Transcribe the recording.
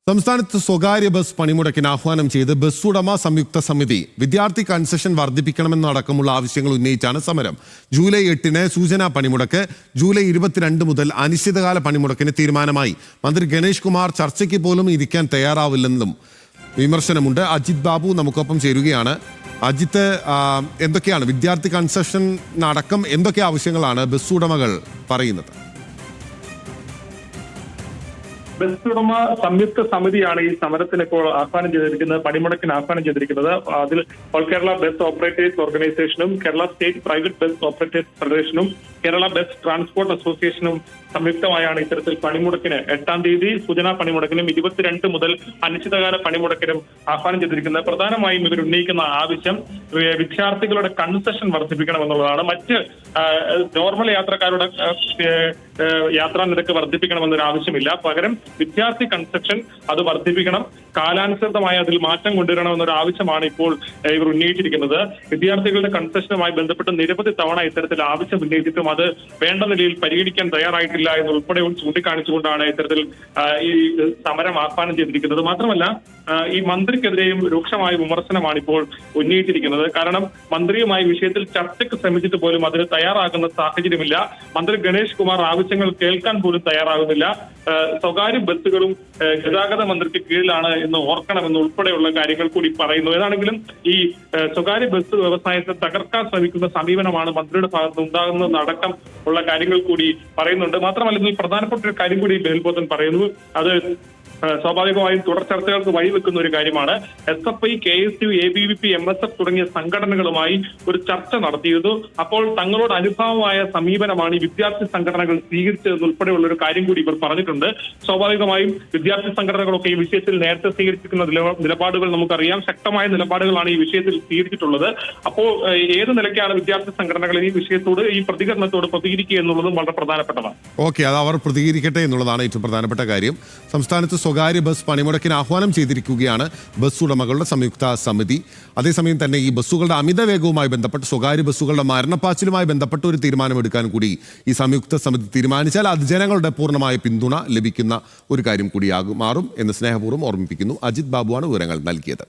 സംസ്ഥാനത്ത് സ്വകാര്യ ബസ് പണിമുടക്കിന് ആഹ്വാനം ചെയ്ത് ബസ് ഉടമ സംയുക്ത സമിതി വിദ്യാർത്ഥി കൺസെഷൻ വർദ്ധിപ്പിക്കണമെന്നടക്കമുള്ള ആവശ്യങ്ങൾ ഉന്നയിച്ചാണ് സമരം. ജൂലൈ 8-ന് സൂചനാ പണിമുടക്ക്, ജൂലൈ 22 മുതൽ അനിശ്ചിതകാല പണിമുടക്കിന് തീരുമാനമായി. മന്ത്രി ഗണേഷ് കുമാർ ചർച്ചയ്ക്ക് പോലും ഇരിക്കാൻ തയ്യാറാവില്ലെന്നും വിമർശനമുണ്ട്. അജിത് ബാബു നമുക്കൊപ്പം ചേരുകയാണ്. അജിത്ത്, എന്തൊക്കെയാണ് വിദ്യാർത്ഥി കൺസെഷൻ അടക്കം എന്തൊക്കെ ആവശ്യങ്ങളാണ് ബസ് ഉടമകൾ പറയുന്നത്? ബസ് ഉടമ സംയുക്ത സമിതിയാണ് ഈ സമരത്തിന് ഇപ്പോൾ ആഹ്വാനം ചെയ്തിരിക്കുന്നത്, പണിമുടക്കിന് ആഹ്വാനം ചെയ്തിരിക്കുന്നത്. അതിൽ ഓൾ കേരള ബസ് ഓപ്പറേറ്റേഴ്സ് ഓർഗനൈസേഷനും Kerala state private bus operators ഫെഡറേഷനും കേരള ബസ് ട്രാൻസ്പോർട്ട് അസോസിയേഷനും സംയുക്തമായാണ് ഇത്തരത്തിൽ പണിമുടക്കിന് 8-ാം തീയതി സൂചനാ പണിമുടക്കിനും 22 മുതൽ അനിശ്ചിതകാല പണിമുടക്കിനും ആഹ്വാനം ചെയ്തിരിക്കുന്നത്. പ്രധാനമായും ഇവർ ഉന്നയിക്കുന്ന ആവശ്യം വിദ്യാർത്ഥികളുടെ കൺസെഷൻ വർദ്ധിപ്പിക്കണമെന്നുള്ളതാണ്. മറ്റ് നോർമൽ യാത്രക്കാരുടെ യാത്രാ നിരക്ക് വർദ്ധിപ്പിക്കണമെന്നൊരു ആവശ്യമില്ല. പകരം വിദ്യാർത്ഥി കൺസെഷൻ അത് വർദ്ധിപ്പിക്കണം, കാലാനുസൃതമായി അതിൽ മാറ്റം കൊണ്ടുവരണമെന്നൊരു ആവശ്യമാണ് ഇപ്പോൾ ഇവർ ഉന്നയിച്ചിരിക്കുന്നത്. വിദ്യാർത്ഥികളുടെ കൺസെഷനുമായി ബന്ധപ്പെട്ട് നിരവധി തവണ ഇത്തരത്തിൽ ആവശ്യം ഉന്നയിച്ചിട്ടും അത് വേണ്ട നിലയിൽ പരിഗണിക്കാൻ തയ്യാറായിട്ടില്ല എന്നുൾപ്പെടെ ചൂണ്ടിക്കാണിച്ചുകൊണ്ടാണ് ഇത്തരത്തിൽ ഈ സമരം ആഹ്വാനം ചെയ്തിരിക്കുന്നത്. മാത്രമല്ല, ഈ മന്ത്രിക്കെതിരെയും രൂക്ഷമായ വിമർശനമാണ് ഇപ്പോൾ ഉന്നയിച്ചിരിക്കുന്നത്. കാരണം മന്ത്രിയുമായി വിഷയത്തിൽ ചർച്ചയ്ക്ക് ശ്രമിച്ചിട്ട് പോലും അതിന് തയ്യാറാകുന്ന സാഹചര്യമില്ല. മന്ത്രി ഗണേഷ് കുമാർ ആവശ്യങ്ങൾ കേൾക്കാൻ പോലും തയ്യാറാകുന്നില്ല. സ്വകാര്യ ബസ്സുകളും ഗതാഗത മന്ത്രിക്ക് കീഴിലാണ് എന്ന് ഓർക്കണമെന്ന് ഉൾപ്പെടെയുള്ള കാര്യങ്ങൾ കൂടി പറയുന്നു. ഏതാണെങ്കിലും ഈ സ്വകാര്യ ബസ് വ്യവസായത്തെ തകർക്കാൻ ശ്രമിക്കുന്ന സമീപനമാണ് മന്ത്രിയുടെ ഭാഗത്ത് ഉണ്ടാകുന്നതടക്കം ഉള്ള കാര്യങ്ങൾ കൂടി പറയുന്നുണ്ട്. മാത്രമല്ല, ഇതിൽ പ്രധാനപ്പെട്ട ഒരു കാര്യം കൂടി ബേൽബോധൻ പറയുന്നു. അത് സ്വാഭാവികമായും തുടർ ചർച്ചകൾക്ക് വഴിവെക്കുന്ന ഒരു കാര്യമാണ്. SFI, KSU, ABVP, MSF തുടങ്ങിയ സംഘടനകളുമായി ഒരു ചർച്ച നടത്തിയിരുന്നു. അപ്പോൾ തങ്ങളോട് അനുഭാവമായ സമീപനമാണ് ഈ വിദ്യാർത്ഥി സംഘടനകൾ സ്വീകരിച്ചതെന്നുൾപ്പെടെയുള്ള ഒരു കാര്യം കൂടി ഇവർ പറഞ്ഞിട്ടുണ്ട്. സ്വാഭാവികമായും വിദ്യാർത്ഥി സംഘടനകളൊക്കെ ഈ വിഷയത്തിൽ നേരത്തെ സ്വീകരിച്ചിരിക്കുന്ന നിലപാടുകൾ നമുക്കറിയാം. ശക്തമായ നിലപാടുകളാണ് ഈ വിഷയത്തിൽ സ്വീകരിച്ചിട്ടുള്ളത്. അപ്പോൾ ഏത് നിലയ്ക്കാണ് വിദ്യാർത്ഥി സംഘടനകൾ ഈ വിഷയത്തോട്, ഈ പ്രതികരണത്തോട് പ്രതികരിക്കുക എന്നുള്ളതും വളരെ പ്രധാനപ്പെട്ടതാണ്. ഓക്കെ, അത് അവർ പ്രതികരിക്കട്ടെ എന്നുള്ളതാണ് ഏറ്റവും പ്രധാനപ്പെട്ട കാര്യം. സംസ്ഥാനത്ത് സ്വകാര്യ ബസ് പണിമുടക്കിന് ആഹ്വാനം ചെയ്തിരിക്കുകയാണ് ബസ് ഉടമകളുടെ സംയുക്ത സമിതി. അതേസമയം തന്നെ ഈ ബസ്സുകളുടെ അമിത വേഗവുമായി ബന്ധപ്പെട്ട്, സ്വകാര്യ ബസ്സുകളുടെ മരണപ്പാച്ചിലുമായി ബന്ധപ്പെട്ട് ഒരു തീരുമാനമെടുക്കാൻ കൂടി ഈ സംയുക്ത സമിതി തീരുമാനിച്ചാൽ അത് ജനങ്ങളുടെ പൂർണ്ണമായ പിന്തുണ ലഭിക്കുന്ന ഒരു കാര്യം കൂടി മാറും എന്ന് സ്നേഹപൂർവ്വം ഓർമ്മിപ്പിക്കുന്നു. അജിത് ബാബുവാണ് വിവരങ്ങൾ നൽകിയത്.